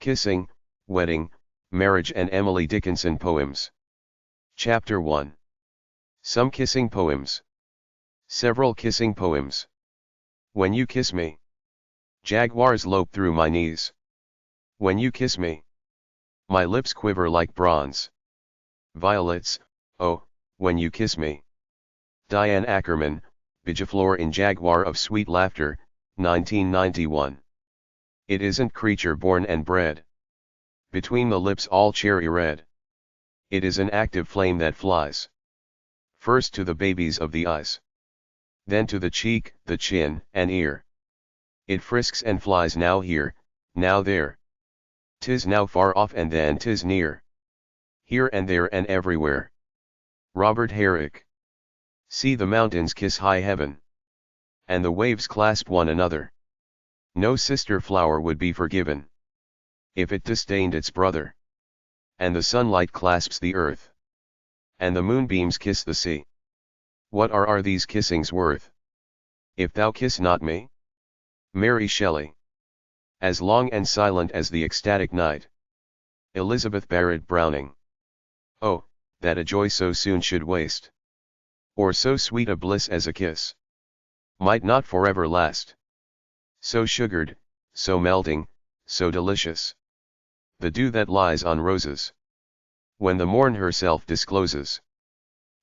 Kissing, Wedding, Marriage and Emily Dickinson Poems. Chapter 1. Some Kissing Poems. Several Kissing Poems. When you kiss me, jaguars lope through my knees. When you kiss me, my lips quiver like bronze. Violets, oh, when you kiss me. Diane Ackerman, Bijaflor in Jaguar of Sweet Laughter, 1991. It isn't creature born and bred. Between the lips all cherry red. It is an active flame that flies. First to the babies of the eyes. Then to the cheek, the chin, and ear. It frisks and flies now here, now there. 'Tis now far off and then 'tis near. Here and there and everywhere. Robert Herrick. See the mountains kiss high heaven. And the waves clasp one another. No sister flower would be forgiven if it disdained its brother. And the sunlight clasps the earth. And the moonbeams kiss the sea. What are these kissings worth? If thou kiss not me? Mary Shelley. As long and silent as the ecstatic night. Elizabeth Barrett Browning. Oh, that a joy so soon should waste. Or so sweet a bliss as a kiss might not forever last. So sugared, so melting, so delicious. The dew that lies on roses, when the morn herself discloses,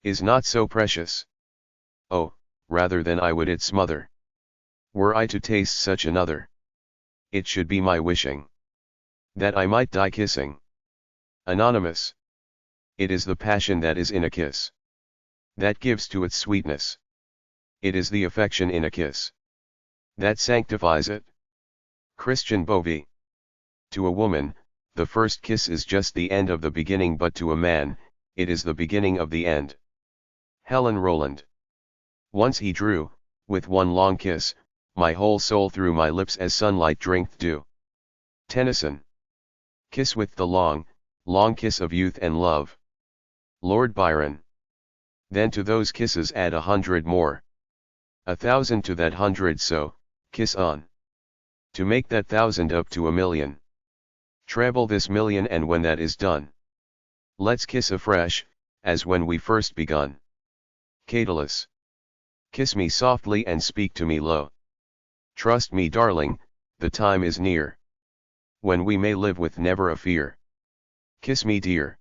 is not so precious. Oh, rather than I would it smother. Were I to taste such another, it should be my wishing that I might die kissing. Anonymous. It is the passion that is in a kiss that gives to it sweetness. It is the affection in a kiss that sanctifies it. Christian Bovee. To a woman, the first kiss is just the end of the beginning, but to a man, it is the beginning of the end. Helen Rowland. Once he drew, with one long kiss, my whole soul through my lips as sunlight drinketh dew. Tennyson. Kiss with the long, long kiss of youth and love. Lord Byron. Then to those kisses add 100 more. 1,000 to that 100, so, kiss on. To make that 1,000 up to 1,000,000. Treble this 1,000,000, and when that is done, let's kiss afresh, as when we first begun. Catullus. Kiss me softly and speak to me low. Trust me, darling, the time is near when we may live with never a fear. Kiss me, dear.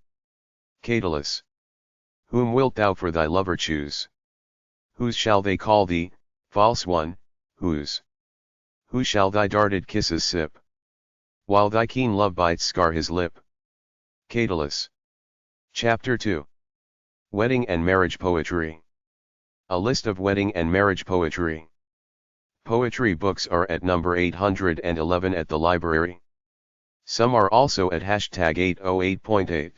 Catullus. Whom wilt thou for thy lover choose? Whose shall they call thee, false one, whose? Who shall thy darted kisses sip, while thy keen love bites scar his lip? Catullus. Chapter 2. Wedding and Marriage Poetry. A list of wedding and marriage poetry. Poetry books are at number 811 at the library. Some are also at hashtag 808.8.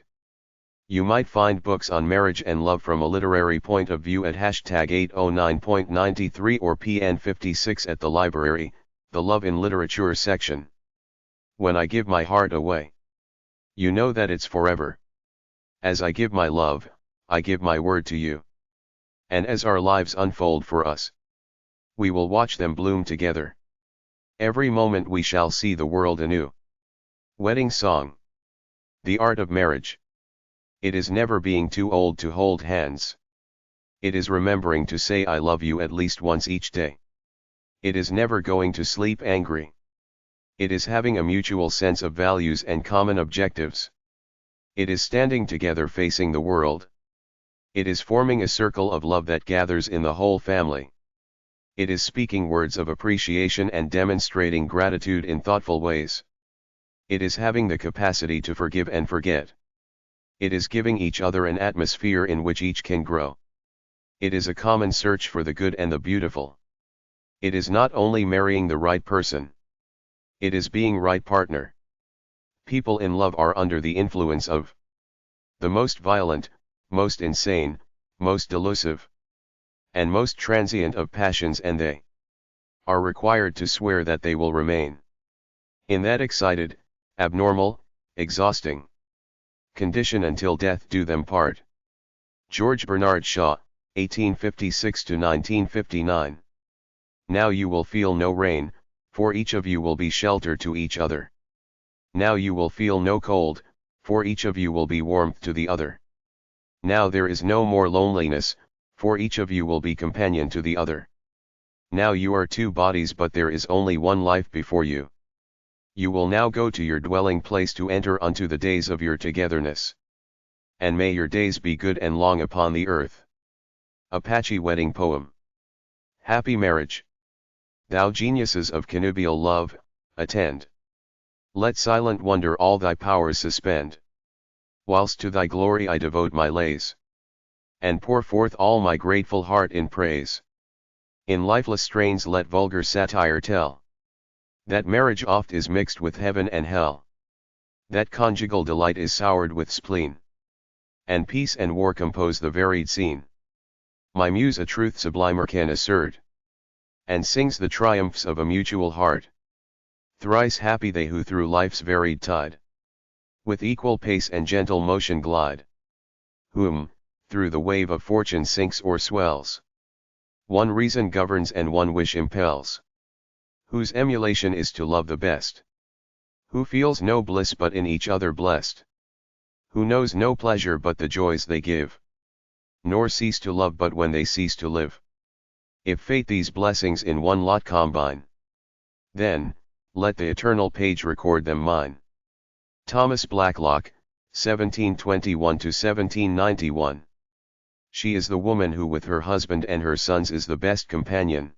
You might find books on marriage and love from a literary point of view at hashtag 809.93 or PN56 at the library, the Love in Literature section. When I give my heart away, you know that it's forever. As I give my love, I give my word to you. And as our lives unfold for us, we will watch them bloom together. Every moment we shall see the world anew. Wedding Song. The Art of Marriage. It is never being too old to hold hands. It is remembering to say I love you at least once each day. It is never going to sleep angry. It is having a mutual sense of values and common objectives. It is standing together facing the world. It is forming a circle of love that gathers in the whole family. It is speaking words of appreciation and demonstrating gratitude in thoughtful ways. It is having the capacity to forgive and forget. It is giving each other an atmosphere in which each can grow. It is a common search for the good and the beautiful. It is not only marrying the right person. It is being right partner. People in love are under the influence of the most violent, most insane, most delusive, and most transient of passions, and they are required to swear that they will remain in that excited, abnormal, exhausting condition until death do them part. George Bernard Shaw, 1856–1959. Now you will feel no rain, for each of you will be shelter to each other. Now you will feel no cold, for each of you will be warmth to the other. Now there is no more loneliness, for each of you will be companion to the other. Now you are two bodies, but there is only one life before you. You will now go to your dwelling place to enter unto the days of your togetherness. And may your days be good and long upon the earth. Apache Wedding Poem. Happy marriage. Thou geniuses of connubial love, attend. Let silent wonder all thy powers suspend. Whilst to thy glory I devote my lays. And pour forth all my grateful heart in praise. In lifeless strains let vulgar satire tell, that marriage oft is mixed with heaven and hell. That conjugal delight is soured with spleen. And peace and war compose the varied scene. My muse a truth sublimer can assert. And sings the triumphs of a mutual heart. Thrice happy they who through life's varied tide, with equal pace and gentle motion glide. Whom, through the wave of fortune sinks or swells, one reason governs and one wish impels. Whose emulation is to love the best. Who feels no bliss but in each other blessed. Who knows no pleasure but the joys they give. Nor cease to love but when they cease to live. If fate these blessings in one lot combine, then, let the eternal page record them mine. Thomas Blacklock, 1721–1791. She is the woman who with her husband and her sons is the best companion.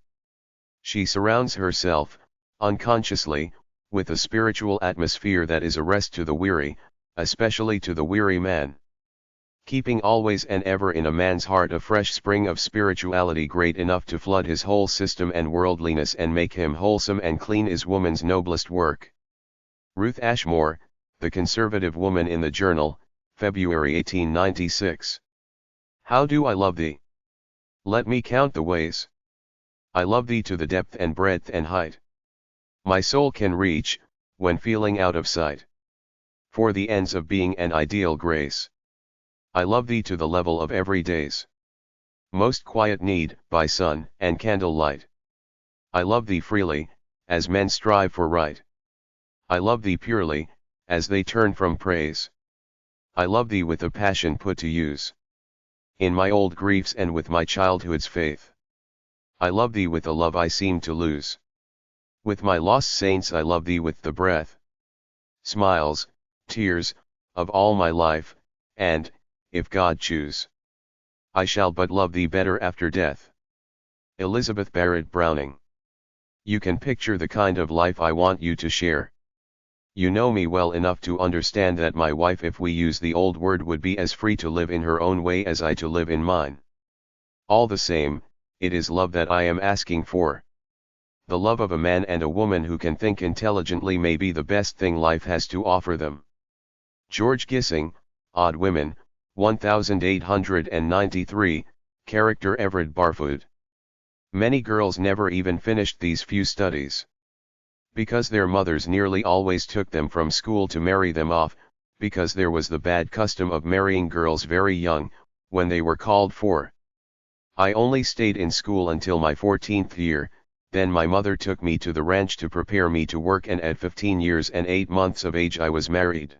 She surrounds herself, unconsciously, with a spiritual atmosphere that is a rest to the weary, especially to the weary man. Keeping always and ever in a man's heart a fresh spring of spirituality great enough to flood his whole system and worldliness and make him wholesome and clean is woman's noblest work. Ruth Ashmore, The Conservative Woman in the Journal, February 1896. How do I love thee? Let me count the ways. I love thee to the depth and breadth and height my soul can reach, when feeling out of sight. For the ends of being and ideal grace. I love thee to the level of every day's most quiet need, by sun and candle light. I love thee freely, as men strive for right. I love thee purely, as they turn from praise. I love thee with a passion put to use. In my old griefs and with my childhood's faith. I love thee with a love I seem to lose. With my lost saints I love thee with the breath, smiles, tears, of all my life, and, if God choose, I shall but love thee better after death. Elizabeth Barrett Browning. You can picture the kind of life I want you to share. You know me well enough to understand that my wife, if we use the old word, would be as free to live in her own way as I to live in mine. All the same, it is love that I am asking for. The love of a man and a woman who can think intelligently may be the best thing life has to offer them. George Gissing, Odd Women, 1893, Character Everett Barfoot. Many girls never even finished these few studies. Because their mothers nearly always took them from school to marry them off, because there was the bad custom of marrying girls very young, when they were called for. I only stayed in school until my 14th year, then my mother took me to the ranch to prepare me to work, and at 15 years and 8 months of age I was married.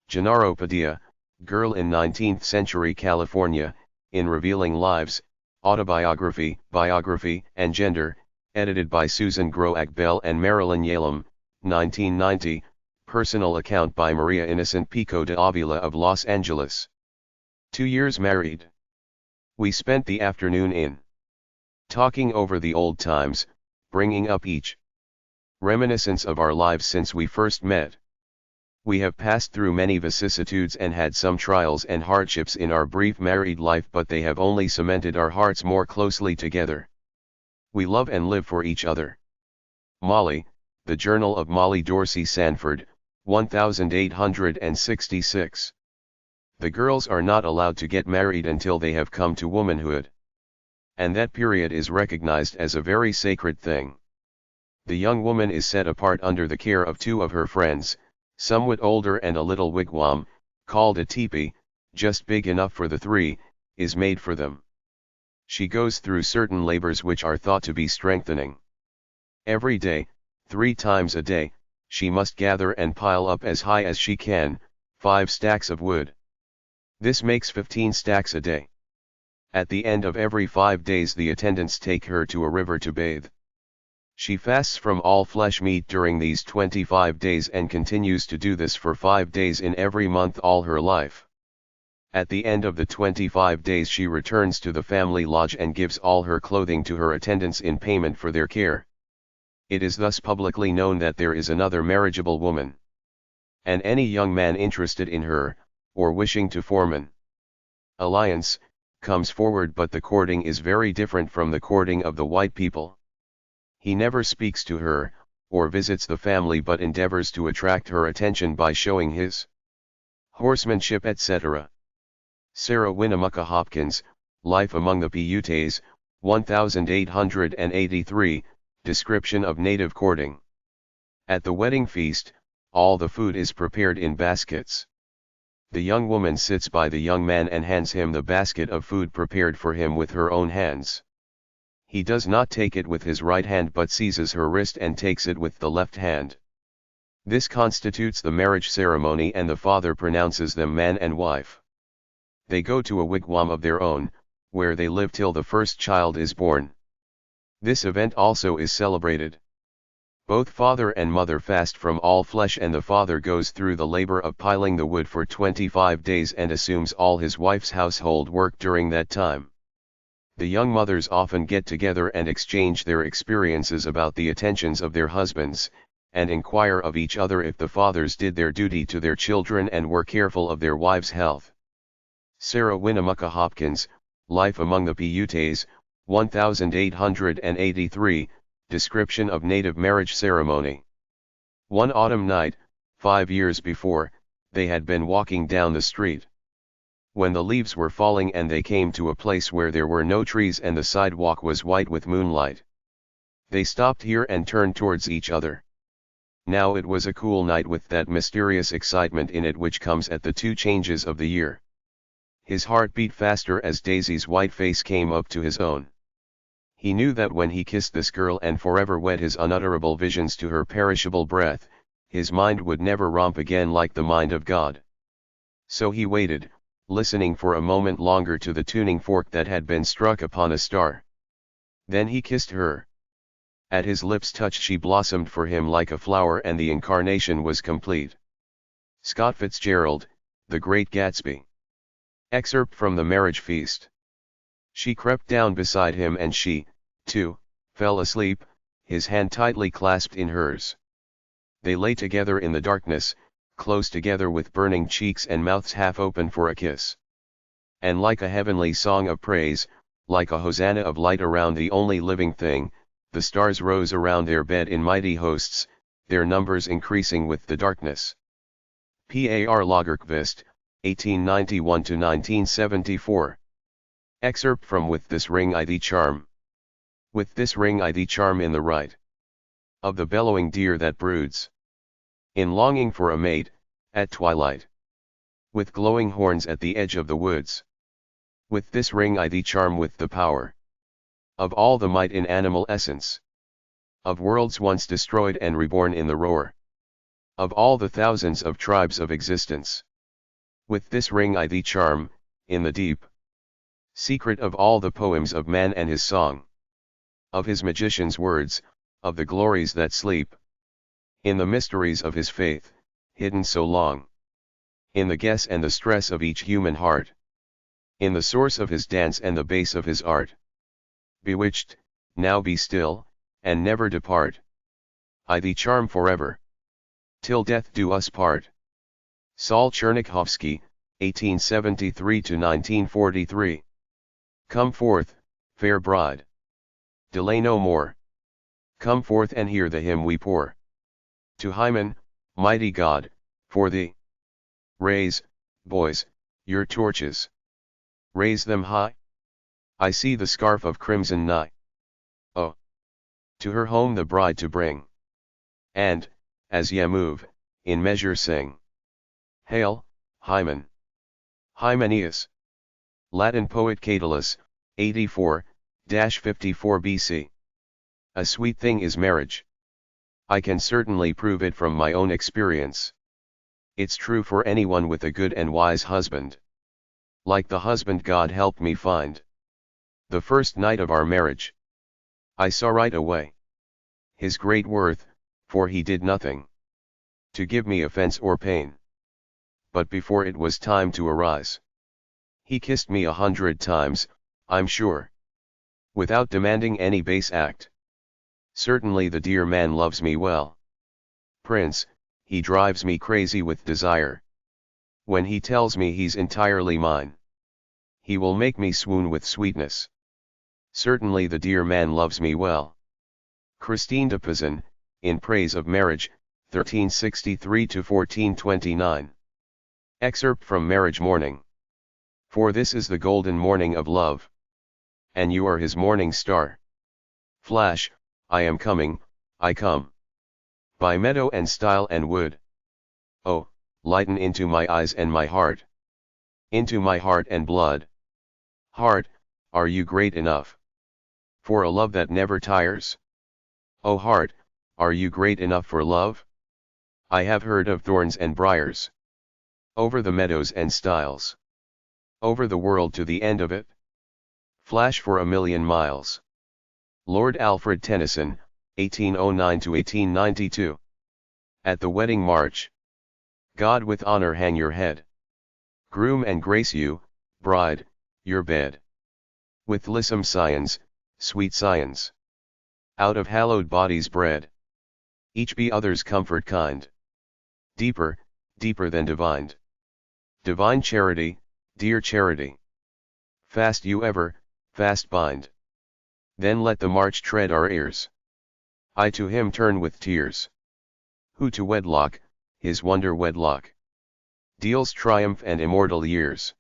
Gennaro Padilla, Girl in 19th Century California, in Revealing Lives, Autobiography, Biography, and Gender, edited by Susan Groack Bell and Marilyn Yalom, 1990, personal account by Maria Innocent Pico de Avila of Los Angeles. 2 years married. We spent the afternoon in talking over the old times, bringing up each reminiscence of our lives since we first met. We have passed through many vicissitudes and had some trials and hardships in our brief married life, but they have only cemented our hearts more closely together. We love and live for each other. Molly, The Journal of Molly Dorsey Sanford, 1866. The girls are not allowed to get married until they have come to womanhood. And that period is recognized as a very sacred thing. The young woman is set apart under the care of 2 of her friends, somewhat older, and a little wigwam, called a teepee, just big enough for the 3, is made for them. She goes through certain labors which are thought to be strengthening. Every day, 3 times a day, she must gather and pile up as high as she can, 5 stacks of wood. This makes 15 stacks a day. At the end of every 5 days the attendants take her to a river to bathe. She fasts from all flesh meat during these 25 days and continues to do this for 5 days in every month all her life. At the end of the 25 days she returns to the family lodge and gives all her clothing to her attendants in payment for their care. It is thus publicly known that there is another marriageable woman. And any young man interested in her, or wishing to form an alliance, comes forward, but the courting is very different from the courting of the white people. He never speaks to her, or visits the family, but endeavors to attract her attention by showing his horsemanship, etc. Sarah Winnemucca Hopkins, Life Among the Paiutes, 1883, Description of Native Courting. At the wedding feast, all the food is prepared in baskets. The young woman sits by the young man and hands him the basket of food prepared for him with her own hands. He does not take it with his right hand but seizes her wrist and takes it with the left hand. This constitutes the marriage ceremony, and the father pronounces them man and wife. They go to a wigwam of their own, where they live till the first child is born. This event also is celebrated. Both father and mother fast from all flesh, and the father goes through the labor of piling the wood for 25 days and assumes all his wife's household work during that time. The young mothers often get together and exchange their experiences about the attentions of their husbands, and inquire of each other if the fathers did their duty to their children and were careful of their wives' health. Sarah Winnemucca Hopkins, Life Among the Paiutes, 1883, Description of Native Marriage Ceremony. One autumn night, 5 years before, they had been walking down the street. When the leaves were falling and they came to a place where there were no trees and the sidewalk was white with moonlight. They stopped here and turned towards each other. Now it was a cool night with that mysterious excitement in it which comes at the 2 changes of the year. His heart beat faster as Daisy's white face came up to his own. He knew that when he kissed this girl and forever wed his unutterable visions to her perishable breath, his mind would never romp again like the mind of God. So he waited, listening for a moment longer to the tuning fork that had been struck upon a star. Then he kissed her. At his lips' touch she blossomed for him like a flower, and the incarnation was complete. Scott Fitzgerald, The Great Gatsby. Excerpt from The Marriage Feast. She crept down beside him and she, too, fell asleep, his hand tightly clasped in hers. They lay together in the darkness, close together with burning cheeks and mouths half open for a kiss. And like a heavenly song of praise, like a hosanna of light around the only living thing, the stars rose around their bed in mighty hosts, their numbers increasing with the darkness. Par Lagerkvist, 1891–1974. Excerpt from With This Ring I Thee Charm. With this ring I thee charm in the right of the bellowing deer that broods in longing for a mate, at twilight, with glowing horns at the edge of the woods. With this ring I thee charm with the power of all the might in animal essence, of worlds once destroyed and reborn in the roar of all the thousands of tribes of existence. With this ring I thee charm, in the deep secret of all the poems of man and his song, of his magician's words, of the glories that sleep in the mysteries of his faith, hidden so long in the guess and the stress of each human heart, in the source of his dance and the base of his art. Bewitched, now be still, and never depart. I thee charm forever, till death do us part. Saul Chernyakhovsky, 1873–1943. Come forth, fair bride. Delay no more. Come forth and hear the hymn we pour to Hymen, mighty God, for thee. Raise, boys, your torches. Raise them high. I see the scarf of crimson nigh. Oh, to her home the bride to bring. And, as ye move, in measure sing. Hail, Hymen. Hymenaeus. Latin poet Catullus, 84–54 BC. A sweet thing is marriage. I can certainly prove it from my own experience. It's true for anyone with a good and wise husband. Like the husband God helped me find. The first night of our marriage, I saw right away his great worth, for he did nothing to give me offense or pain. But before it was time to arise, he kissed me 100 times, I'm sure, without demanding any base act. Certainly the dear man loves me well. Prince, he drives me crazy with desire. When he tells me he's entirely mine, he will make me swoon with sweetness. Certainly the dear man loves me well. Christine de Pizan, in Praise of Marriage, 1363-1429. Excerpt from Marriage Morning. For this is the golden morning of love, and you are his morning star. Flash, I am coming, I come. By meadow and stile and wood. Oh, lighten into my eyes and my heart. Into my heart and blood. Heart, are you great enough for a love that never tires? Oh heart, are you great enough for love? I have heard of thorns and briars, over the meadows and stiles, over the world to the end of it. Flash for a million miles. Lord Alfred Tennyson, 1809-1892. At the wedding march. God with honor hang your head. Groom and grace you, bride, your bed. With lissome scions, sweet scions. Out of hallowed bodies bred. Each be others' comfort kind. Deeper, deeper than divined. Divine charity, dear charity. Fast you ever, fast bind. Then let the march tread our ears. I to him turn with tears. Who to wedlock, his wonder wedlock, deals triumph and immortal years.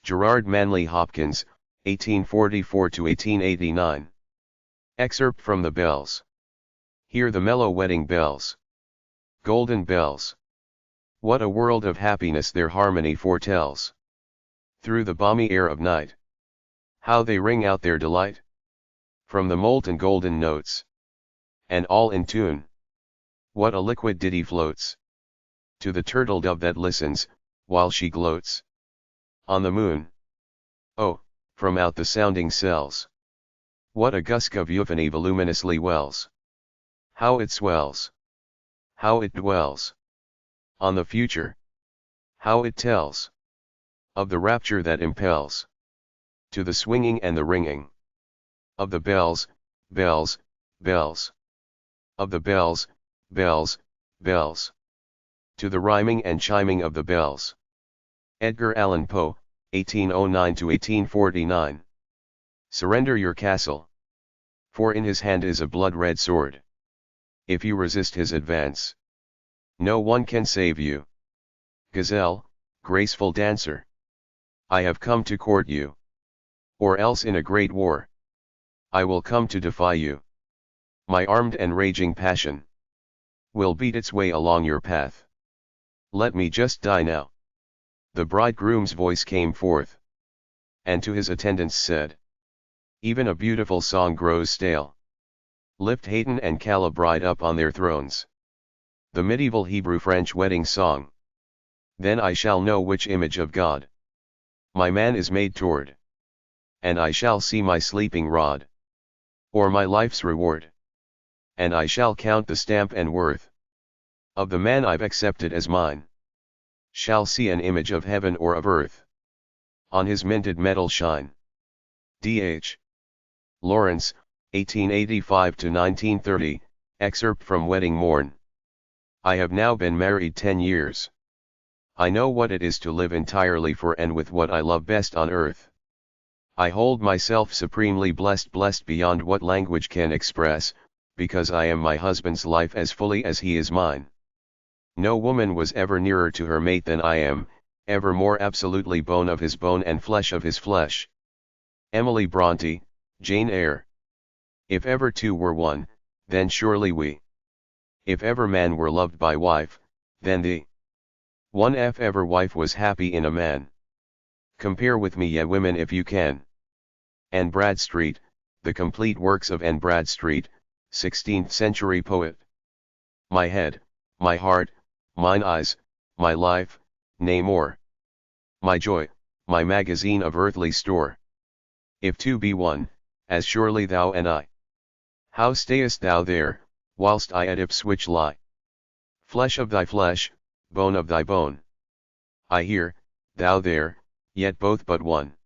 Gerard Manley Hopkins, 1844-1889. Excerpt from The Bells. Hear the mellow wedding bells. Golden bells. What a world of happiness their harmony foretells. Through the balmy air of night. How they ring out their delight. From the molten golden notes. And all in tune. What a liquid ditty floats. To the turtle dove that listens, while she gloats on the moon. Oh, from out the sounding cells. What a gusk of euphony voluminously wells. How it swells. How it dwells on the future. How it tells of the rapture that impels to the swinging and the ringing of the bells, bells, bells. Of the bells, bells, bells. To the rhyming and chiming of the bells. Edgar Allan Poe, 1809-1849. Surrender your castle. For in his hand is a blood-red sword. If you resist his advance, no one can save you. Gazelle, graceful dancer, I have come to court you. Or else in a great war, I will come to defy you. My armed and raging passion will beat its way along your path. Let me just die now. The bridegroom's voice came forth, and to his attendants said, even a beautiful song grows stale. Lift Hayton and Calla bride up on their thrones. The medieval Hebrew-French wedding song. Then I shall know which image of God my man is made toward. And I shall see my sleeping rod, or my life's reward. And I shall count the stamp and worth of the man I've accepted as mine. Shall see an image of heaven or of earth on his minted metal shine. D.H. Lawrence, 1885-1930, excerpt from Wedding Morn. I have now been married 10 years. I know what it is to live entirely for and with what I love best on earth. I hold myself supremely blessed beyond what language can express, because I am my husband's life as fully as he is mine. No woman was ever nearer to her mate than I am, ever more absolutely bone of his bone and flesh of his flesh. Emily Bronte, Jane Eyre. If ever two were one, then surely we. If ever man were loved by wife, then the one if ever wife was happy in a man. Compare with me ye women if you can. Anne Bradstreet, The Complete Works of Anne Bradstreet, 16th century poet. my head, my heart, mine eyes, my life, nay more. My joy, my magazine of earthly store. If two be one, as surely thou and I. How stayest thou there, whilst I at Ipswich lie? Flesh of thy flesh, bone of thy bone. I here, thou there, yet both but one.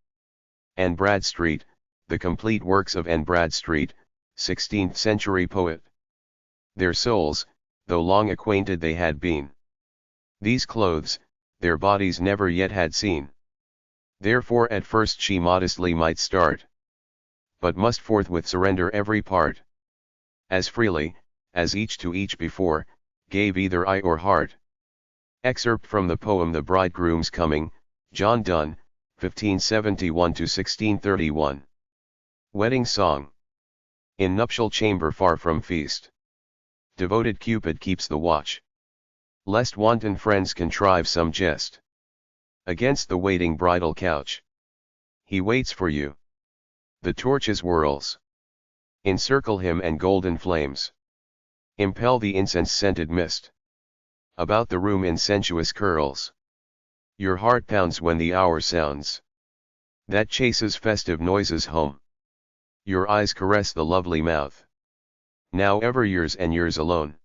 Anne Bradstreet, The Complete Works of Anne Bradstreet, 16th century poet. Their souls, though long acquainted they had been. These clothes, their bodies never yet had seen. Therefore at first she modestly might start, but must forthwith surrender every part. As freely, as each to each before, gave either eye or heart. Excerpt from the poem The Bridegroom's Coming, John Donne, 1571–1631. Wedding Song. In nuptial chamber far from feast, devoted Cupid keeps the watch, lest wanton friends contrive some jest against the waiting bridal couch. He waits for you. The torches whirls encircle him, and golden flames impel the incense-scented mist about the room in sensuous curls. Your heart pounds when the hour sounds that chases festive noises home. Your eyes caress the lovely mouth, now ever yours and yours alone.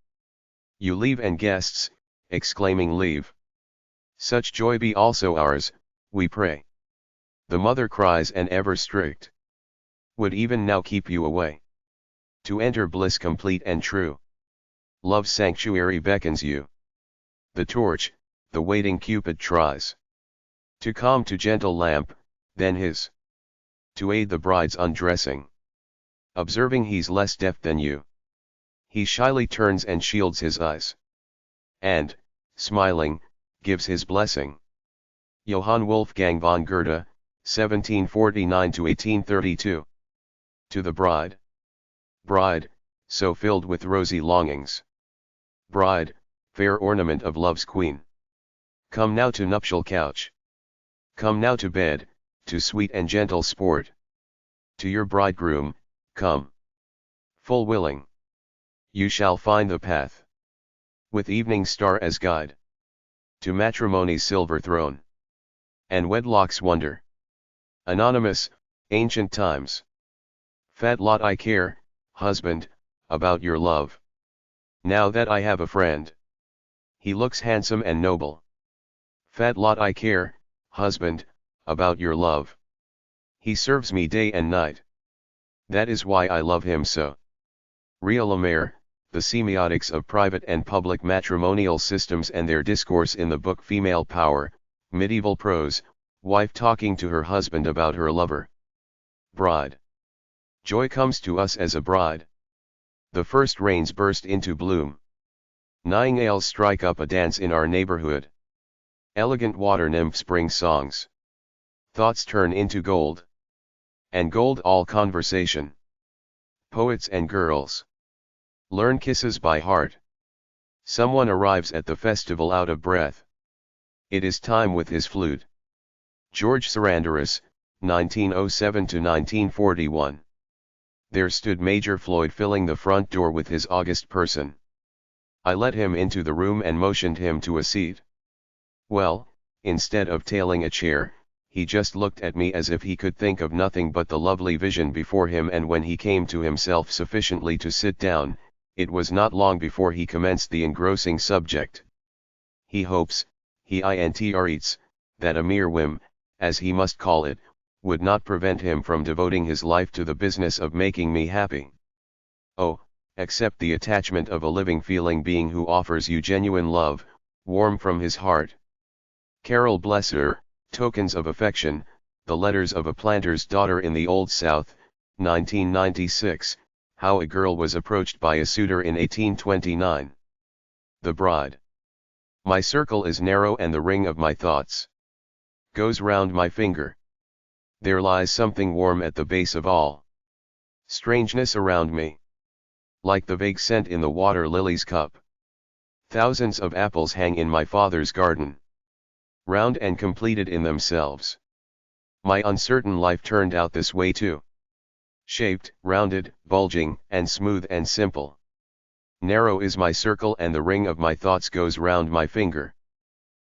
You leave, and guests, exclaiming leave. Such joy be also ours, we pray. The mother cries, and ever strict would even now keep you away, to enter bliss complete and true. Love's sanctuary beckons you. The torch, the waiting Cupid tries to calm to gentle lamp, then his to aid the bride's undressing. Observing he's less deaf than you, he shyly turns and shields his eyes, and, smiling, gives his blessing. Johann Wolfgang von Goethe, 1749–1832. To the bride. Bride, so filled with rosy longings. Bride, fair ornament of love's queen. Come now to nuptial couch. Come now to bed, to sweet and gentle sport. To your bridegroom, come. Full willing. You shall find the path, with evening star as guide, to matrimony's silver throne, and wedlock's wonder. Anonymous, Ancient Times. Fat lot I care, husband, about your love. Now that I have a friend, he looks handsome and noble. Fat lot I care, husband, about your love. He serves me day and night. That is why I love him so. Ria Lemaire, The Semiotics of Private and Public Matrimonial Systems and Their Discourse in the book Female Power, Medieval Prose, wife talking to her husband about her lover. Bride. Joy comes to us as a bride. The first rains burst into bloom. Nightingales strike up a dance in our neighborhood. Elegant water nymphs bring songs. Thoughts turn into gold. And gold all conversation. Poets and girls learn kisses by heart. Someone arrives at the festival out of breath. It is time with his flute. George Sarandaris, 1907–1941. There stood Major Floyd filling the front door with his august person. I let him into the room and motioned him to a seat. Well, instead of tailing a chair, he just looked at me as if he could think of nothing but the lovely vision before him, and when he came to himself sufficiently to sit down, it was not long before he commenced the engrossing subject. He hopes, he intreats, that a mere whim, as he must call it, would not prevent him from devoting his life to the business of making me happy. Oh, accept the attachment of a living feeling being who offers you genuine love, warm from his heart. Carol Blesser, Tokens of Affection, The Letters of a Planter's Daughter in the Old South, 1996, How a Girl Was Approached by a Suitor in 1829. The Bride. My circle is narrow, and the ring of my thoughts goes round my finger. There lies something warm at the base of all strangeness around me, like the vague scent in the water lily's cup. Thousands of apples hang in my father's garden, round and completed in themselves. My uncertain life turned out this way too. Shaped, rounded, bulging, and smooth and simple. Narrow is my circle and the ring of my thoughts goes round my finger.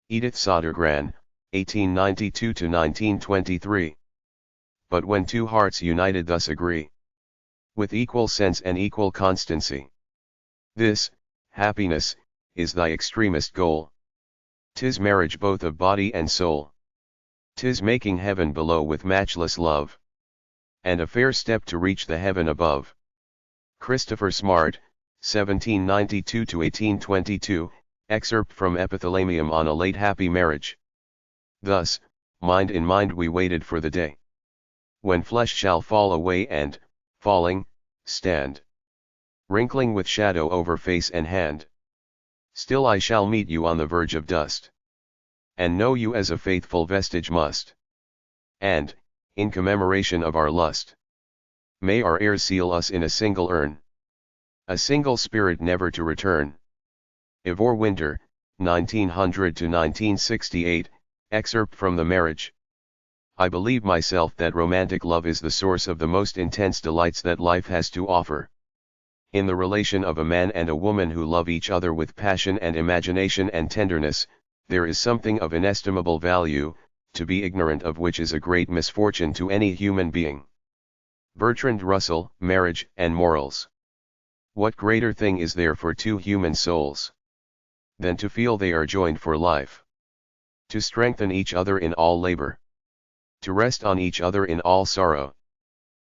Edith Sodergran, 1892–1923. But when two hearts united thus agree, with equal sense and equal constancy, this, happiness, is thy extremest goal. 'Tis marriage both of body and soul. 'Tis making heaven below with matchless love, and a fair step to reach the heaven above. Christopher Smart, 1792–1822, excerpt from Epithalamium on a Late Happy Marriage. Thus, mind in mind we waited for the day when flesh shall fall away and, falling, stand, wrinkling with shadow over face and hand. Still I shall meet you on the verge of dust, and know you as a faithful vestige must. And, in commemoration of our lust, may our heirs seal us in a single urn, a single spirit never to return. Ivor Winter, 1900–1968, excerpt from The Marriage. I believe myself that romantic love is the source of the most intense delights that life has to offer. In the relation of a man and a woman who love each other with passion and imagination and tenderness, there is something of inestimable value, to be ignorant of which is a great misfortune to any human being. Bertrand Russell, Marriage and Morals. What greater thing is there for two human souls than to feel they are joined for life, to strengthen each other in all labor, to rest on each other in all sorrow,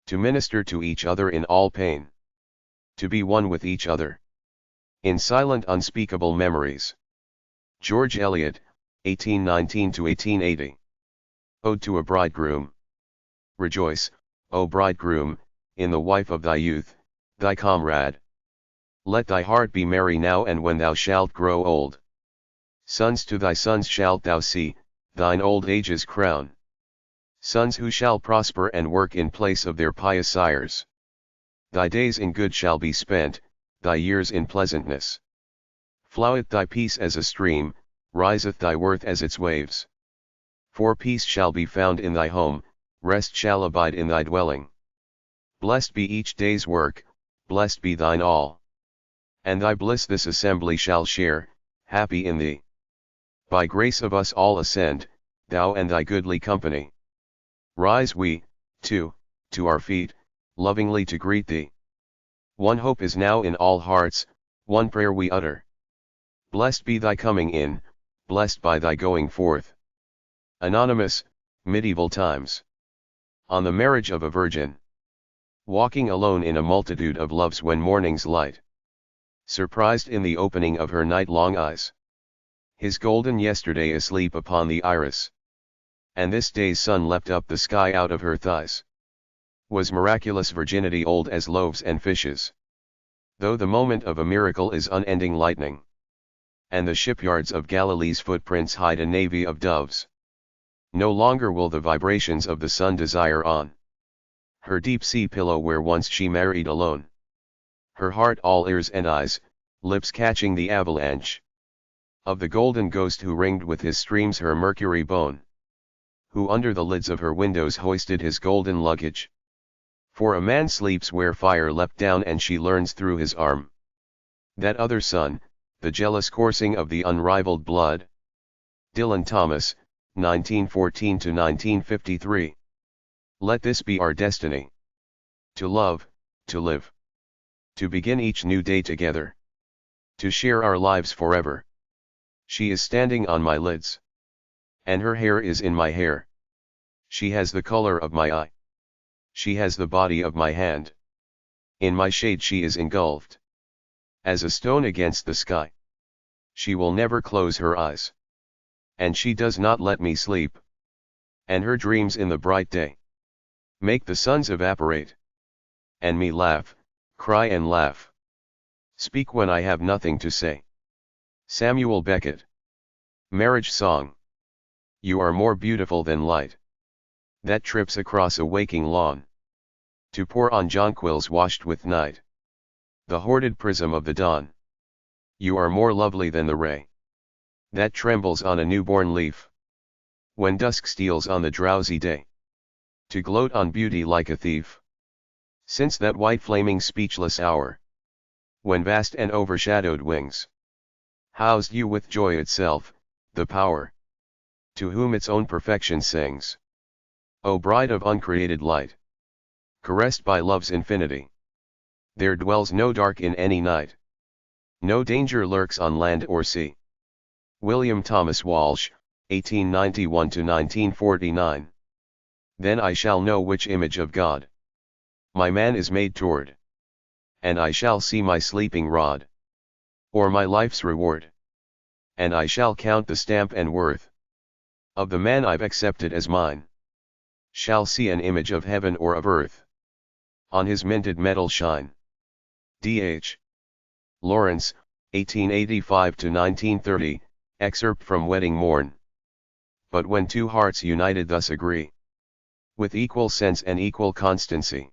to minister to each other in all pain, to be one with each other in silent unspeakable memories. George Eliot, 1819–1880. Ode to a Bridegroom. Rejoice, O bridegroom, in the wife of thy youth, thy comrade. Let thy heart be merry now and when thou shalt grow old. Sons to thy sons shalt thou see, thine old age's crown. Sons who shall prosper and work in place of their pious sires. Thy days in good shall be spent, thy years in pleasantness. Floweth thy peace as a stream, riseth thy worth as its waves. For peace shall be found in thy home, rest shall abide in thy dwelling. Blessed be each day's work, blessed be thine all. And thy bliss this assembly shall share, happy in thee. By grace of us all ascend, thou and thy goodly company. Rise we, too, to our feet, lovingly to greet thee. One hope is now in all hearts, one prayer we utter. Blessed be thy coming in, blessed by thy going forth. Anonymous, Medieval Times. On the Marriage of a Virgin. Walking alone in a multitude of loves when morning's light surprised in the opening of her night-long eyes. His golden yesterday asleep upon the iris, and this day's sun leapt up the sky out of her thighs. Was miraculous virginity old as loaves and fishes? Though the moment of a miracle is unending lightning, and the shipyards of Galilee's footprints hide a navy of doves, no longer will the vibrations of the sun desire on her deep-sea pillow where once she married alone. Her heart all ears and eyes, lips catching the avalanche of the golden ghost who ringed with his streams her mercury bone, who under the lids of her windows hoisted his golden luggage. For a man sleeps where fire leapt down and she learns through his arm that other sun, the jealous coursing of the unrivaled blood. Dylan Thomas, 1914–1953. Let this be our destiny. To love, to live. To begin each new day together. To share our lives forever. She is standing on my lids. And her hair is in my hair. She has the color of my eye. She has the body of my hand. In my shade she is engulfed as a stone against the sky. She will never close her eyes. And she does not let me sleep. And her dreams in the bright day make the suns evaporate. And me laugh, cry and laugh. Speak when I have nothing to say. Samuel Beckett. Marriage Song. You are more beautiful than light that trips across a waking lawn to pour on jonquils washed with night, the hoarded prism of the dawn. You are more lovely than the ray that trembles on a newborn leaf when dusk steals on the drowsy day to gloat on beauty like a thief. Since that white flaming speechless hour when vast and overshadowed wings housed you with joy itself, the power to whom its own perfection sings. O bride of uncreated light, caressed by love's infinity, there dwells no dark in any night. No danger lurks on land or sea. William Thomas Walsh, 1891–1949. Then I shall know which image of God my man is made toward, and I shall see my sleeping rod, or my life's reward, and I shall count the stamp and worth of the man I've accepted as mine. Shall see an image of heaven or of earth on his minted metal shine. D.H. Lawrence, 1885–1930, excerpt from Wedding Morn. But when two hearts united thus agree, with equal sense and equal constancy,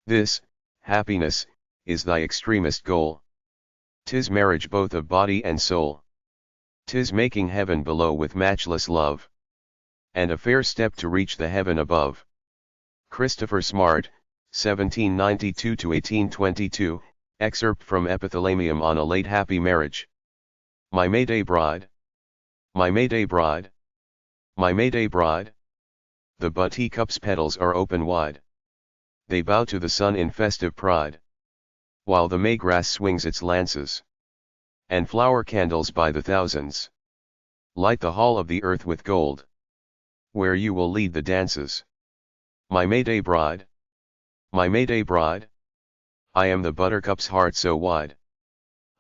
this, happiness, is thy extremest goal. 'Tis marriage both of body and soul. 'Tis making heaven below with matchless love, and a fair step to reach the heaven above. Christopher Smart, 1792–1822, excerpt from Epithalamium on a Late Happy Marriage. My Mayday bride, my Mayday bride, my Mayday bride. The bud teacup's petals are open wide. They bow to the sun in festive pride, while the Maygrass swings its lances, and flower candles by the thousands light the hall of the earth with gold, where you will lead the dances. My Mayday bride, my Mayday bride. I am the buttercup's heart so wide.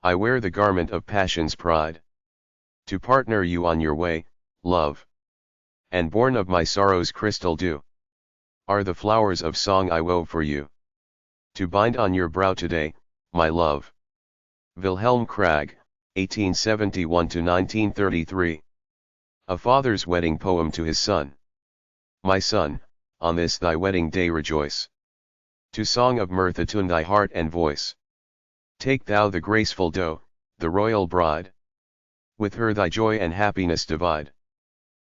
I wear the garment of passion's pride, to partner you on your way, love. And born of my sorrow's crystal dew are the flowers of song I wove for you, to bind on your brow today, my love. Wilhelm Krag, 1871–1933. A father's wedding poem to his son. My son, on this thy wedding day rejoice. To song of mirth attune thy heart and voice. Take thou the graceful doe, the royal bride. With her thy joy and happiness divide.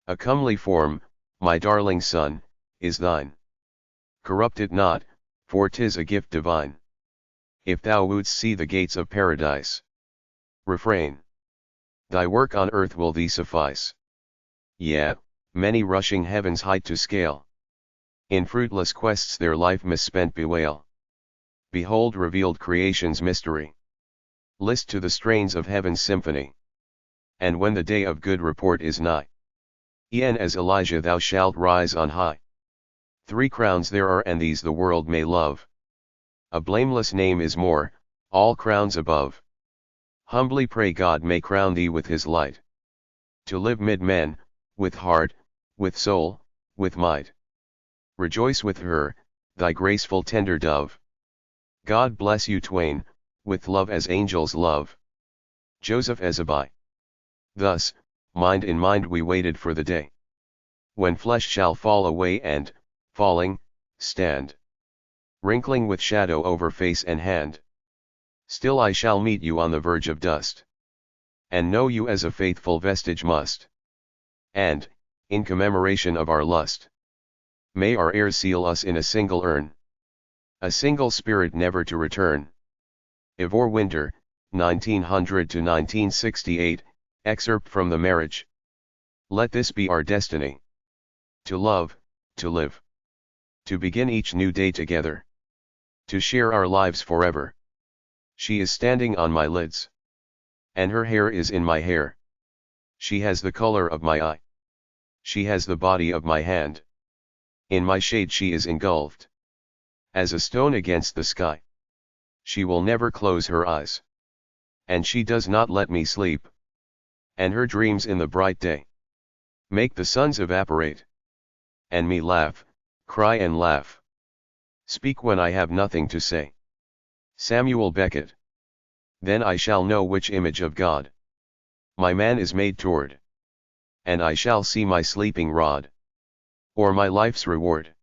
A comely form, my darling son, is thine. Corrupt it not, for 'tis a gift divine. If thou wouldst see the gates of paradise, refrain. Thy work on earth will thee suffice. Yea, many rushing heaven's height to scale, in fruitless quests their life misspent bewail. Behold revealed creation's mystery. List to the strains of heaven's symphony. And when the day of good report is nigh, e'en as Elijah thou shalt rise on high. 3 crowns there are and these the world may love. A blameless name is more, all crowns above. Humbly pray God may crown thee with his light, to live mid men, with heart, with soul, with might. Rejoice with her, thy graceful tender dove. God bless you twain, with love as angels love. Joseph Ezebai. Thus, mind in mind we waited for the day when flesh shall fall away and, falling, stand, wrinkling with shadow over face and hand. Still I shall meet you on the verge of dust, and know you as a faithful vestige must. And, in commemoration of our lust, may our heirs seal us in a single urn, a single spirit never to return. Ivor Winter, 1900–1968, excerpt from The Marriage. Let this be our destiny. To love, to live. To begin each new day together. To share our lives forever. She is standing on my lids, and her hair is in my hair. She has the color of my eye. She has the body of my hand. In my shade she is engulfed, as a stone against the sky. She will never close her eyes, and she does not let me sleep. And her dreams in the bright day make the suns evaporate, and me laugh, cry and laugh. Speak when I have nothing to say. Samuel Beckett. Then I shall know which image of God my man is made toward, and I shall see my sleeping rod, or my life's reward,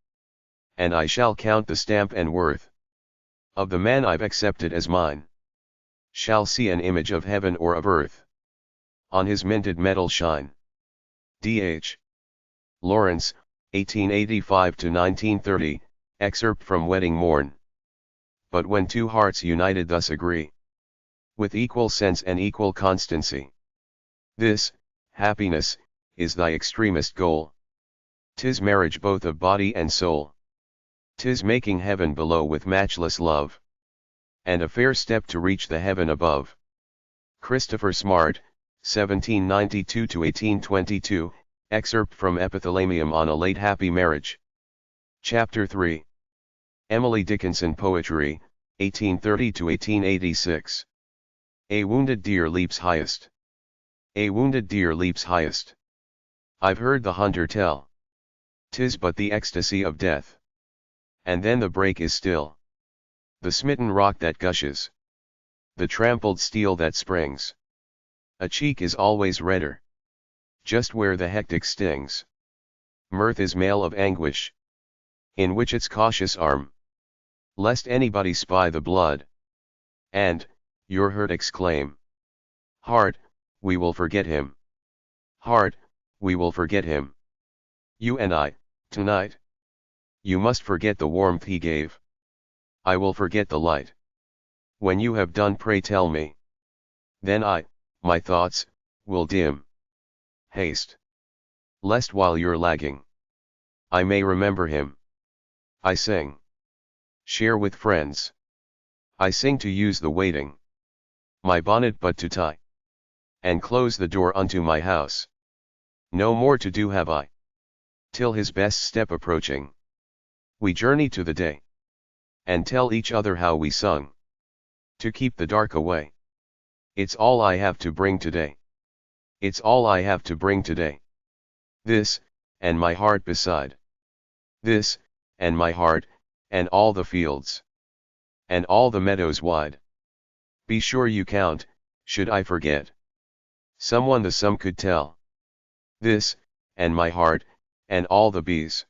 and I shall count the stamp and worth of the man I've accepted as mine. Shall see an image of heaven or of earth on his minted metal shine. D.H. Lawrence, 1885–1930, excerpt from Wedding Morn. But when two hearts united thus agree, with equal sense and equal constancy. This, happiness, is thy extremest goal. 'Tis marriage both of body and soul. 'Tis making heaven below with matchless love, and a fair step to reach the heaven above. Christopher Smart, 1792–1822, excerpt from Epithalamium on a Late Happy Marriage. Chapter 3. Emily Dickinson Poetry, 1830–1886. A wounded deer leaps highest. A wounded deer leaps highest. I've heard the hunter tell. 'Tis but the ecstasy of death. And then the brake is still. The smitten rock that gushes. The trampled steel that springs. A cheek is always redder. Just where the hectic stings. Mirth is mail of anguish. In which its cautious arm. Lest anybody spy the blood. And, your hurt exclaim. Heart, we will forget him. Heart, we will forget him. You and I, tonight. You must forget the warmth he gave. I will forget the light. When you have done, pray tell me. Then my thoughts, will dim. Haste. Lest while you're lagging, I may remember him. I sing. Share with friends. I sing to use the waiting. My bonnet but to tie. And close the door unto my house. No more to do have I. Till his best step approaching, we journey to the day. And tell each other how we sung. To keep the dark away. It's all I have to bring today. It's all I have to bring today. This, and my heart beside. This, and my heart, and all the fields. And all the meadows wide. Be sure you count, should I forget. Someone the sum could tell. This, and my heart, and all the bees.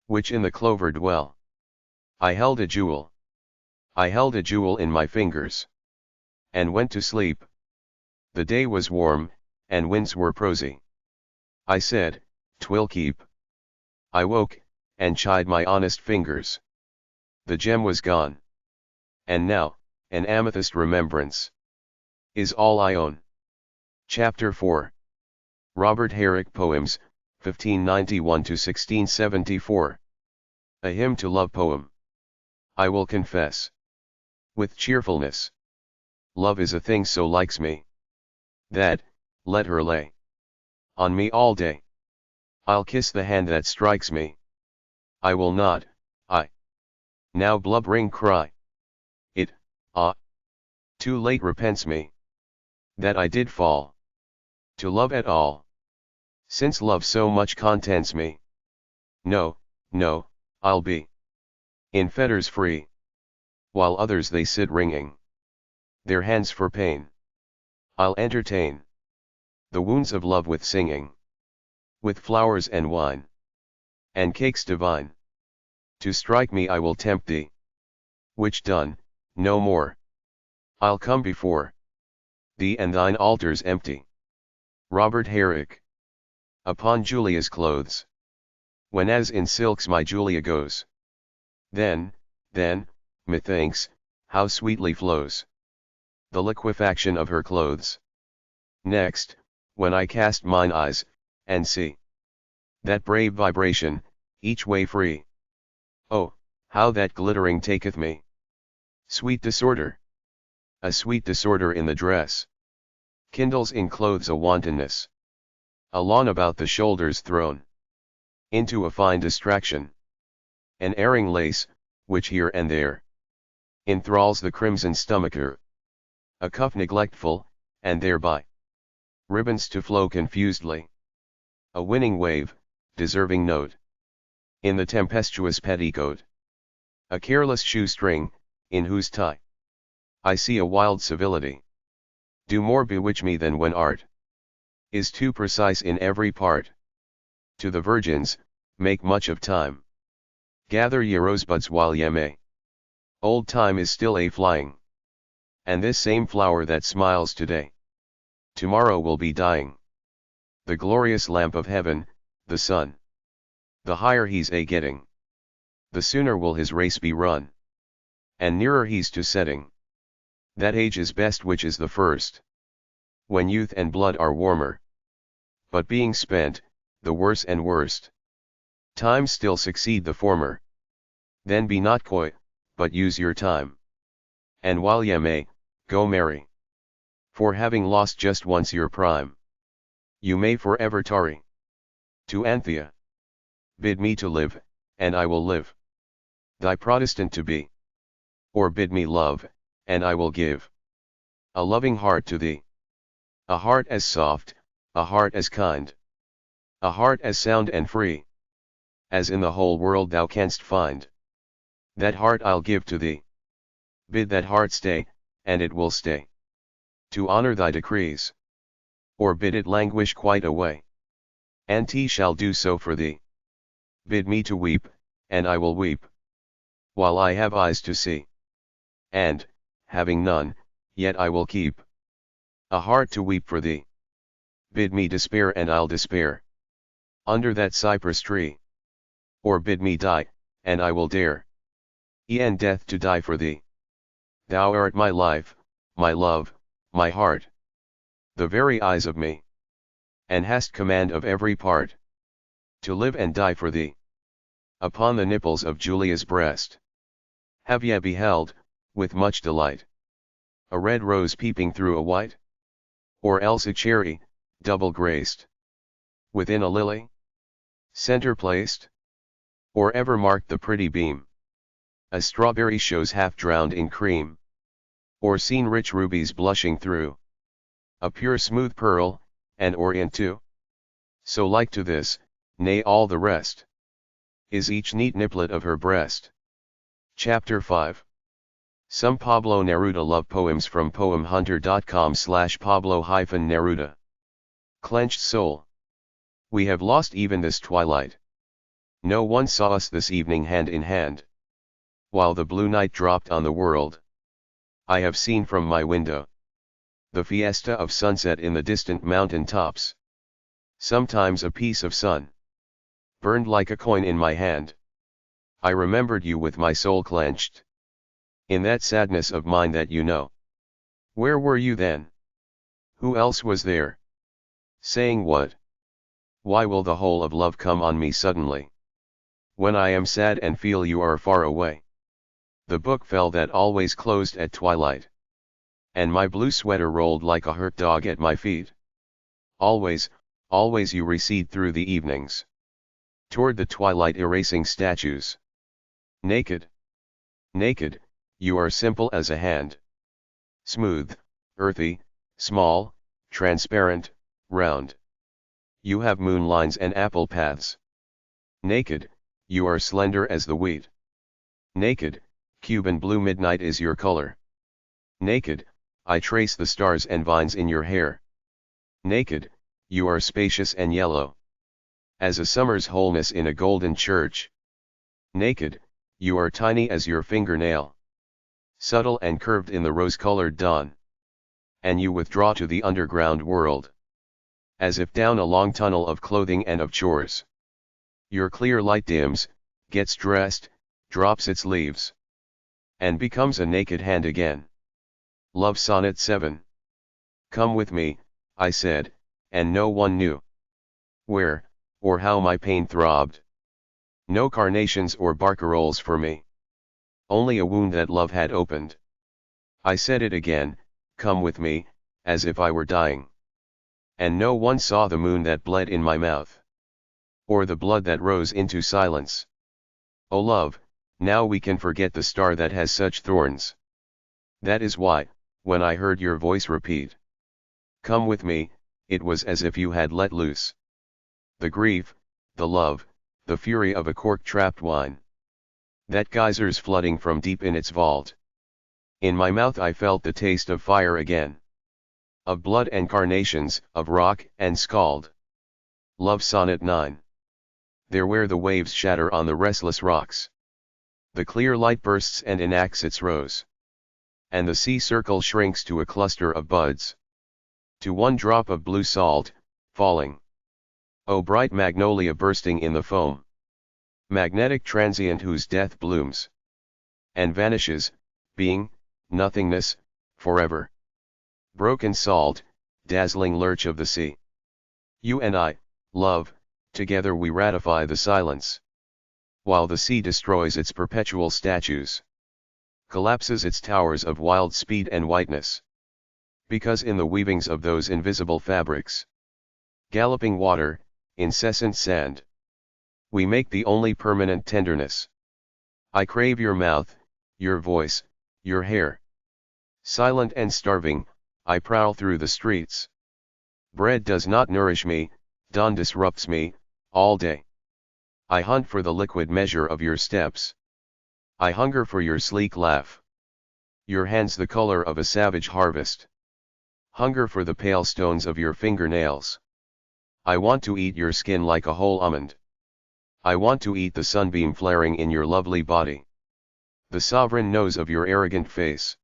Which in the clover dwell. I held a jewel. I held a jewel in my fingers. And went to sleep. The day was warm, and winds were prosy. I said, 'Twill keep. I woke, and chid my honest fingers. The gem was gone. And now, an amethyst remembrance is all I own. Chapter 4. Robert Herrick Poems, 1591–1674. A Hymn to Love Poem. I will confess, with cheerfulness, love is a thing so likes me, that, let her lay on me all day. I'll kiss the hand that strikes me. I will not, now blubbering cry. It, too late repents me, that I did fall to love at all. Since love so much contents me. No, no, I'll be in fetters free, while others they sit wringing their hands for pain. I'll entertain the wounds of love with singing, with flowers and wine, and cakes divine. To strike me I will tempt thee, which done, no more, I'll come before thee and thine altars empty. Robert Herrick. Upon Julia's clothes. When as in silks my Julia goes, then, methinks, how sweetly flows the liquefaction of her clothes. Next, when I cast mine eyes, and see that brave vibration, each way free. Oh, how that glittering taketh me! Sweet disorder! A sweet disorder in the dress. Kindles in clothes a wantonness. A lawn about the shoulders thrown into a fine distraction. An erring lace, which here and there enthralls the crimson stomacher. A cuff neglectful, and thereby ribbons to flow confusedly. A winning wave, deserving note in the tempestuous petticoat. A careless shoestring, in whose tie I see a wild civility. Do more bewitch me than when art is too precise in every part. To the virgins, make much of time. Gather ye rosebuds while ye may. Old time is still a flying. And this same flower that smiles today, tomorrow will be dying. The glorious lamp of heaven, the sun. The higher he's a getting, the sooner will his race be run. And nearer he's to setting. That age is best which is the first, when youth and blood are warmer. But being spent, the worse and worst times still succeed the former. Then be not coy, but use your time. And while ye may, go marry. For having lost just once your prime, you may forever tarry. To Anthea. Bid me to live, and I will live. Thy Protestant to be. Or bid me love, and I will give a loving heart to thee. A heart as soft, a heart as kind, a heart as sound and free, as in the whole world thou canst find. That heart I'll give to thee. Bid that heart stay, and it will stay, to honor thy decrees. Or bid it languish quite away, and he shall do so for thee. Bid me to weep, and I will weep, while I have eyes to see. And, having none, yet I will keep a heart to weep for thee. Bid me despair, and I'll despair under that cypress tree. Or bid me die, and I will dare e'en death to die for thee. Thou art my life, my love, my heart, the very eyes of me, and hast command of every part, to live and die for thee. Upon the nipples of Julia's breast have ye beheld, with much delight, a red rose peeping through a white? Or else a cherry, double graced, within a lily, center placed? Or ever marked the pretty beam a strawberry shows half drowned in cream? Or seen rich rubies blushing through a pure smooth pearl, and orient too? So like to this, nay all the rest, is each neat nipplet of her breast. Chapter 5. Some Pablo Neruda Love Poems from poemhunter.com/Pablo-Neruda. Clenched soul. We have lost even this twilight. No one saw us this evening hand in hand, while the blue night dropped on the world. I have seen from my window the fiesta of sunset in the distant mountain tops. Sometimes a piece of sun burned like a coin in my hand. I remembered you with my soul clenched, in that sadness of mine that you know. Where were you then? Who else was there? Saying what? Why will the whole of love come on me suddenly, when I am sad and feel you are far away? The book fell that always closed at twilight, and my blue sweater rolled like a hurt dog at my feet. Always, always you recede through the evenings, toward the twilight erasing statues. Naked, naked, you are simple as a hand. Smooth, earthy, small, transparent, round. You have moon lines and apple paths. Naked, you are slender as the wheat. Naked, Cuban blue midnight is your color. Naked, I trace the stars and vines in your hair. Naked, you are spacious and yellow, as a summer's wholeness in a golden church. Naked, you are tiny as your fingernail, subtle and curved in the rose-colored dawn. And you withdraw to the underground world, as if down a long tunnel of clothing and of chores. Your clear light dims, gets dressed, drops its leaves, and becomes a naked hand again. Love Sonnet 7. Come with me, I said, and no one knew where, or how my pain throbbed. No carnations or barcaroles for me, only a wound that love had opened. I said it again, come with me, as if I were dying. And no one saw the moon that bled in my mouth, or the blood that rose into silence. Oh love, now we can forget the star that has such thorns. That is why, when I heard your voice repeat, come with me, it was as if you had let loose the grief, the love, the fury of a cork-trapped wine, that geysers flooding from deep in its vault. In my mouth I felt the taste of fire again, of blood and carnations, of rock and scald. Love Sonnet 9. There where the waves shatter on the restless rocks, the clear light bursts and enacts its rose, and the sea circle shrinks to a cluster of buds, to one drop of blue salt, falling. O bright magnolia bursting in the foam, magnetic transient whose death blooms and vanishes, being, nothingness, forever. Broken salt, dazzling lurch of the sea. You and I, love, together we ratify the silence. While the sea destroys its perpetual statues, collapses its towers of wild speed and whiteness. Because in the weavings of those invisible fabrics, galloping water, incessant sand, we make the only permanent tenderness. I crave your mouth, your voice, your hair. Silent and starving, I prowl through the streets. Bread does not nourish me, dawn disrupts me, all day. I hunt for the liquid measure of your steps. I hunger for your sleek laugh. Your hands the color of a savage harvest. Hunger for the pale stones of your fingernails. I want to eat your skin like a whole almond. I want to eat the sunbeam flaring in your lovely body. The sovereign nose of your arrogant face.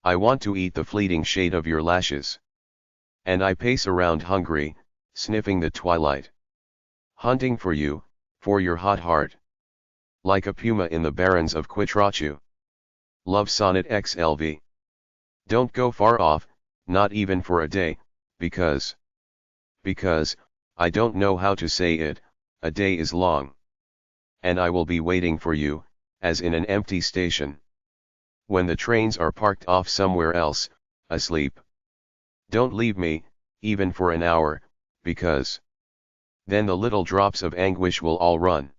I want to eat the fleeting shade of your lashes. And I pace around hungry, sniffing the twilight. Hunting for you, for your hot heart. Like a puma in the barrens of Quitrachu. Love Sonnet XLV. Don't go far off, not even for a day, because, I don't know how to say it, a day is long. And I will be waiting for you, as in an empty station. When the trains are parked off somewhere else, asleep. Don't leave me, even for an hour, because then the little drops of anguish will all run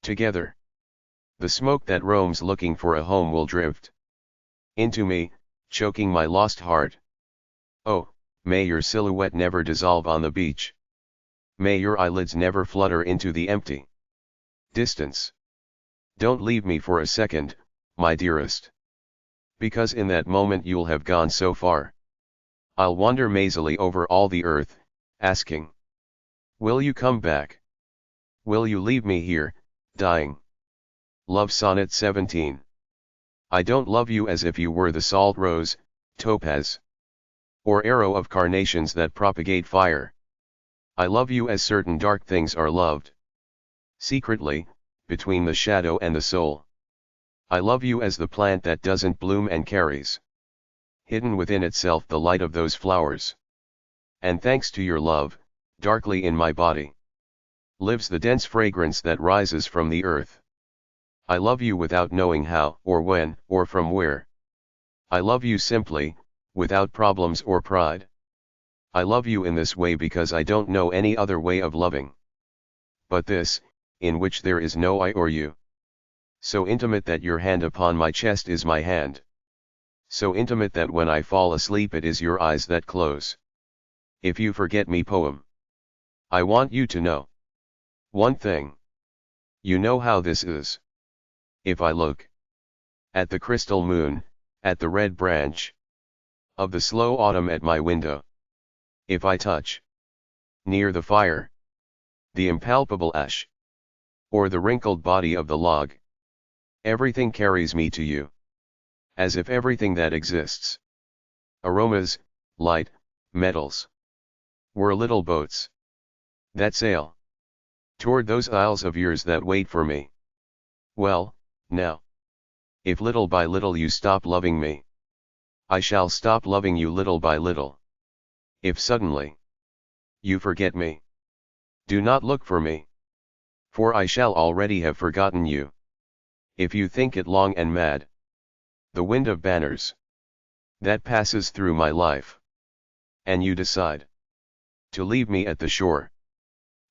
together. The smoke that roams looking for a home will drift into me, choking my lost heart. Oh, may your silhouette never dissolve on the beach. May your eyelids never flutter into the empty distance. Don't leave me for a second, my dearest. Because in that moment you'll have gone so far. I'll wander mazily over all the earth, asking, will you come back? Will you leave me here, dying? Love Sonnet 17. I don't love you as if you were the salt rose, topaz, or arrow of carnations that propagate fire. I love you as certain dark things are loved. Secretly, between the shadow and the soul. I love you as the plant that doesn't bloom and carries hidden within itself the light of those flowers. And thanks to your love, darkly in my body, lives the dense fragrance that rises from the earth. I love you without knowing how, or when, or from where. I love you simply, without problems or pride. I love you in this way because I don't know any other way of loving. But this, in which there is no I or you. So intimate that your hand upon my chest is my hand. So intimate that when I fall asleep it is your eyes that close. If you forget me poem. I want you to know one thing. You know how this is. If I look at the crystal moon, at the red branch of the slow autumn at my window. If I touch near the fire the impalpable ash, or the wrinkled body of the log, everything carries me to you. As if everything that exists, aromas, light, metals, were little boats that sail toward those isles of yours that wait for me. Well, now, if little by little you stop loving me, I shall stop loving you little by little. If suddenly you forget me, do not look for me, for I shall already have forgotten you. If you think it long and mad, the wind of banners that passes through my life, and you decide to leave me at the shore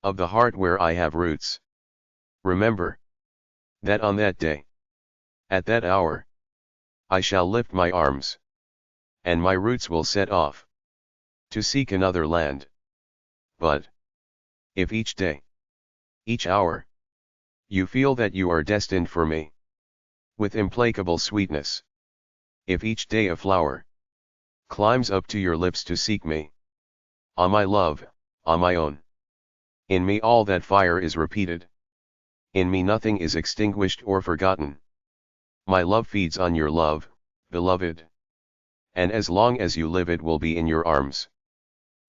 of the heart where I have roots, remember that on that day, at that hour, I shall lift my arms, and my roots will set off to seek another land. But if each day, each hour, you feel that you are destined for me with implacable sweetness, if each day a flower climbs up to your lips to seek me, ah my love, ah my own, in me all that fire is repeated. In me nothing is extinguished or forgotten. My love feeds on your love, beloved. And as long as you live it will be in your arms,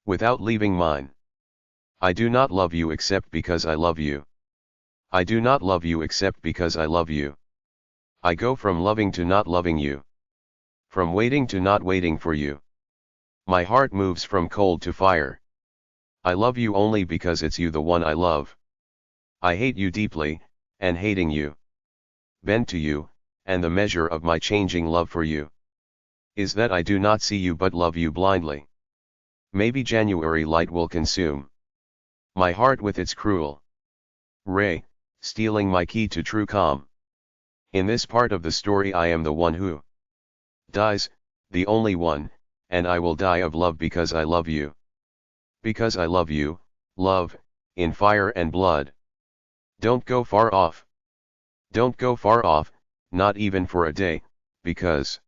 without leaving mine. I do not love you except because I love you. I do not love you except because I love you. I go from loving to not loving you. From waiting to not waiting for you. My heart moves from cold to fire. I love you only because it's you the one I love. I hate you deeply, and hating you. Bend to you, and the measure of my changing love for you is that I do not see you but love you blindly. Maybe January light will consume my heart with its cruel ray, stealing my key to true calm. In this part of the story I am the one who dies, the only one, and I will die of love because I love you. Because I love you, love, in fire and blood. Don't go far off. Don't go far off, not even for a day, because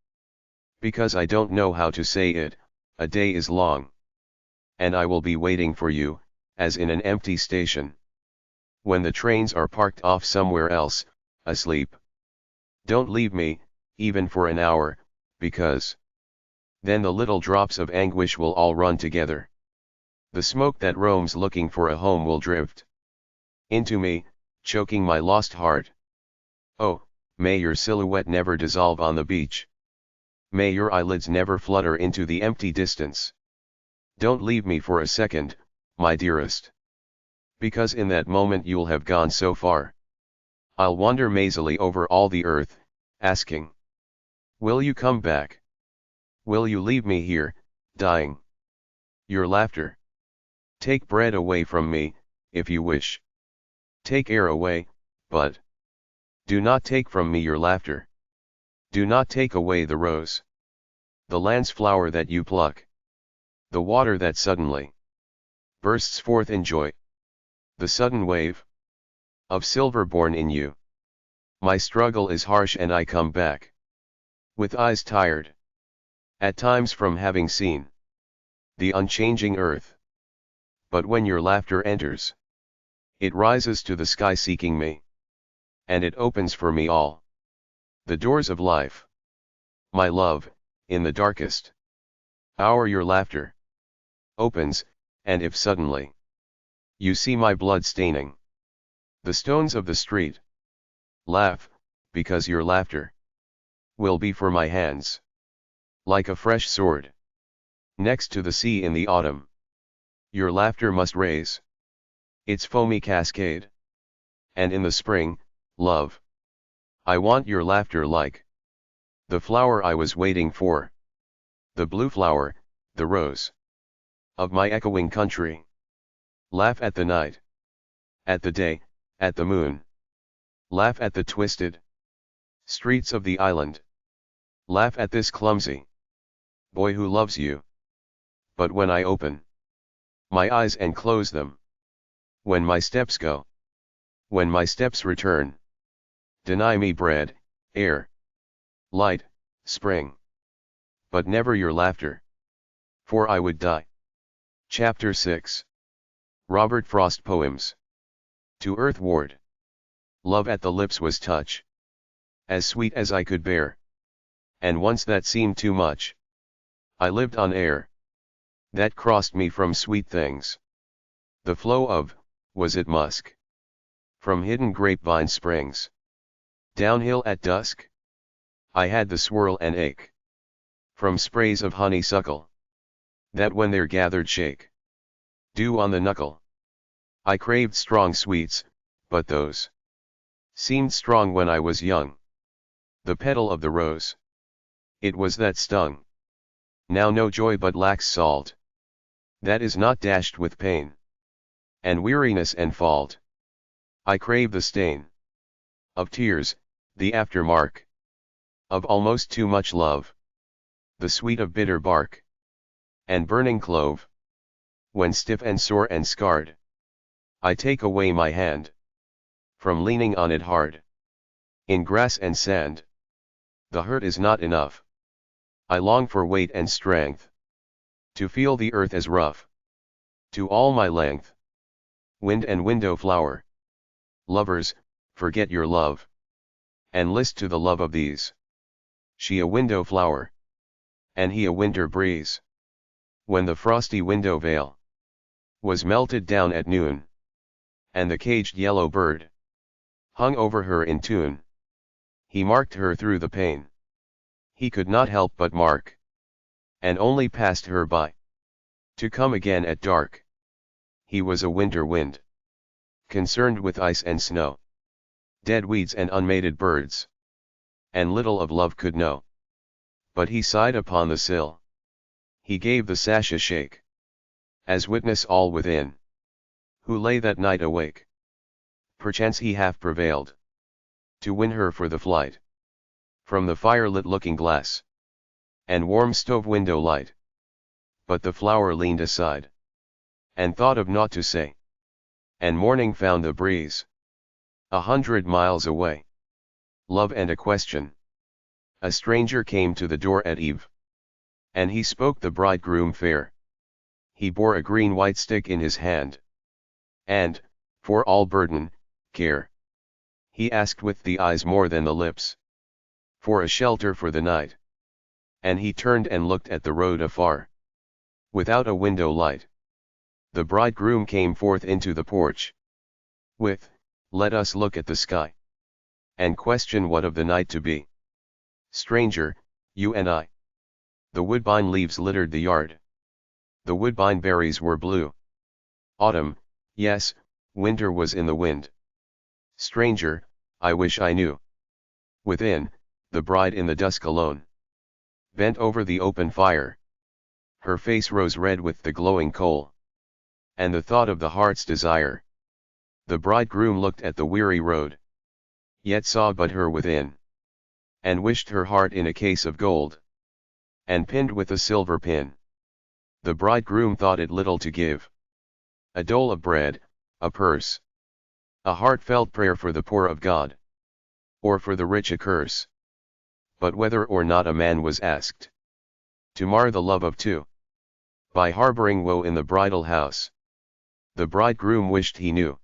I don't know how to say it, a day is long. And I will be waiting for you, as in an empty station. When the trains are parked off somewhere else, asleep. Don't leave me, even for an hour, because then the little drops of anguish will all run together. The smoke that roams looking for a home will drift into me, choking my lost heart. Oh, may your silhouette never dissolve on the beach. May your eyelids never flutter into the empty distance. Don't leave me for a second, my dearest. Because in that moment you'll have gone so far. I'll wander mazily over all the earth, asking, will you come back? Will you leave me here, dying? Your laughter. Take bread away from me, if you wish. Take air away, but do not take from me your laughter. Do not take away the rose, the land's flower that you pluck, the water that suddenly bursts forth in joy, the sudden wave of silver born in you. My struggle is harsh and I come back with eyes tired, at times from having seen the unchanging earth. But when your laughter enters, it rises to the sky seeking me, and it opens for me all the doors of life. My love, in the darkest hour your laughter opens, and if suddenly you see my blood staining the stones of the street, laugh, because your laughter will be for my hands like a fresh sword next to the sea in the autumn. Your laughter must raise its foamy cascade. And in the spring, love, I want your laughter like the flower I was waiting for, the blue flower, the rose of my echoing country. Laugh at the night, at the day, at the moon. Laugh at the twisted streets of the island. Laugh at this clumsy boy who loves you. But when I open my eyes and close them, when my steps go, when my steps return, deny me bread, air, light, spring, but never your laughter, for I would die. Chapter 6. Robert Frost Poems. To Earthward. Love at the lips was touch, as sweet as I could bear, and once that seemed too much. I lived on air that crossed me from sweet things. The flow of, was it musk? From hidden grapevine springs. Downhill at dusk? I had the swirl and ache from sprays of honeysuckle that when they're gathered shake dew on the knuckle. I craved strong sweets, but those seemed strong when I was young. The petal of the rose, it was that stung. Now no joy but lacks salt, that is not dashed with pain and weariness and fault. I crave the stain of tears, the aftermark of almost too much love, the sweet of bitter bark and burning clove. When stiff and sore and scarred, I take away my hand from leaning on it hard. In grass and sand, the hurt is not enough. I long for weight and strength, to feel the earth as rough, to all my length. Wind and window flower. Lovers, forget your love, and list to the love of these. She a window flower, and he a winter breeze. When the frosty window veil was melted down at noon, and the caged yellow bird hung over her in tune, he marked her through the pane. He could not help but mark, and only passed her by, to come again at dark. He was a winter wind, concerned with ice and snow, dead weeds and unmated birds, and little of love could know. But he sighed upon the sill, he gave the sash a shake, as witness all within, who lay that night awake. Perchance he half prevailed, to win her for the flight, from the fire-lit looking-glass, and warm stove window light. But the flower leaned aside, and thought of naught to say, and morning found the breeze 100 miles away. Love and a question. A stranger came to the door at eve, and he spoke the bridegroom fair. He bore a green white stick in his hand, and, for all burden, care, he asked with the eyes more than the lips, for a shelter for the night. And he turned and looked at the road afar, without a window light. The bridegroom came forth into the porch, with, "Let us look at the sky, and question what of the night to be. Stranger, you and I." The woodbine leaves littered the yard. The woodbine berries were blue. Autumn, yes, winter was in the wind. Stranger, I wish I knew. Within, the bride in the dusk alone, bent over the open fire. Her face rose red with the glowing coal, and the thought of the heart's desire. The bridegroom looked at the weary road, yet saw but her within, and wished her heart in a case of gold, and pinned with a silver pin. The bridegroom thought it little to give, a dole of bread, a purse, a heartfelt prayer for the poor of God, or for the rich a curse. But whether or not a man was asked to mar the love of two, by harboring woe in the bridal house, the bridegroom wished he knew.